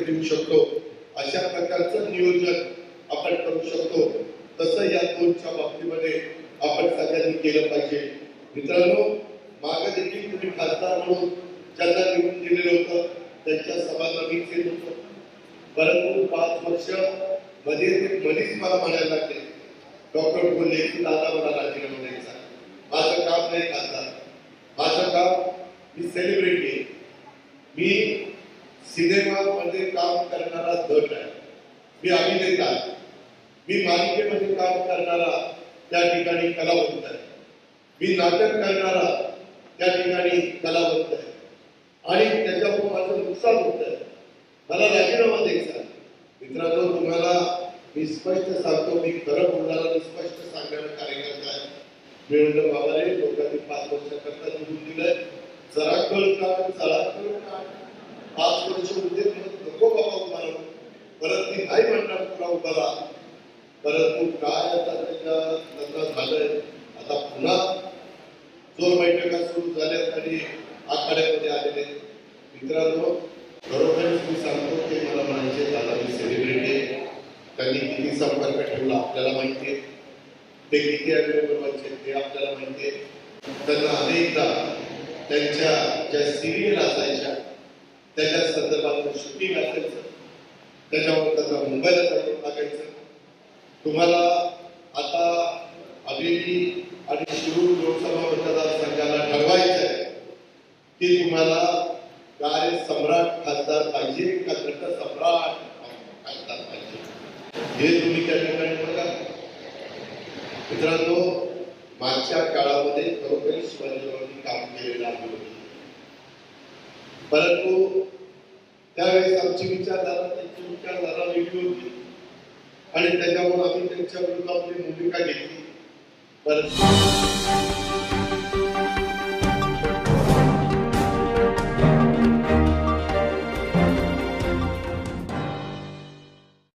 पैसे देऊ शकतो, अशा प्रकारचं नियोजन आपण करू शकतो. तसं या दोनच्या बाबतीमध्ये आपण सगळ्यांनी केलं पाहिजे. मित्रांनो, मागे देखील तुम्ही खासदार म्हणून ज्यांना निवडून दिलेलं होतं त्यांच्या सभांना मीच येत होतो, परंतु 5 वर्ष मध्ये ते मधीच मला म्हणायला लागले, डॉक्टर बोलले की दादा मला राजीनामा द्यायचा. माझं काम नाही खासदार, माझं काम, मी सेलिब्रिटी आहे, मी सिनेमामध्ये काम करणारा नट आहे, मी अभिनेता आहे, मी मालिकेमध्ये काम करणारा त्या ठिकाणी कलावंत आहे, मी नाटक करणारा त्या ठिकाणी कलावंत आहे आणि त्याच्यामुळे माझं नुकसान होत आहे, मला राजीनामा द्यायचा. मित्रांनो, तुम्हाला मी स्पष्ट सांगतो, मी खरं बोलणारा आणि स्पष्ट सांगणारा कार्यकर्ता आहे. मी म्हणलं बाबा रे, लोकांनी 5 वर्षाकरता निवडून दिलंय, जरा कळ का, चला कळ का, 5 वर्ष उद्या नको बाबा उभा राहू, परत मी नाही म्हणणार तुला उभा राहा. परंतु काय आता त्याच्या झालंय, आता पुन्हा जोर बैठका सुरू झाल्यात आणि आखाड्यामध्ये आलेले. मित्रांनो, बरोबर मी सांगतो ते मला म्हणायचे, दादा मी सेलिब्रिटी आहे, त्यांनी किती संपर्क ठेवला आपल्याला माहिती आहे, ते किती अवेलेबल व्हायचे ते आपल्याला माहिती आहे. त्यांना अनेकदा त्यांच्या ज्या सिरियल असायच्या त्याच्या संदर्भात शूटिंग असायचं, त्याच्यावर त्यांना मुंबईला जाऊन टाकायचं. तुम्हाला आता हवेली आणि शिरूर लोकसभा मतदारसंघाला ठरवायचं आहे की तुम्हाला कार्य सम्राट खासदार पाहिजे का नट सम्राट खासदार पाहिजे, हे तुम्ही त्या ठिकाणी बघा. मित्रांनो, मागच्या काळामध्ये खरोखर शिवाजीरावांनी काम केलेलं आहे, परंतु त्यावेळेस आमची विचारधारा त्यांची विचारधारा वेगळी होती आणि त्याच्यामुळे आम्ही त्यांच्या विरुद्ध आपली भूमिका घेतली. परंतु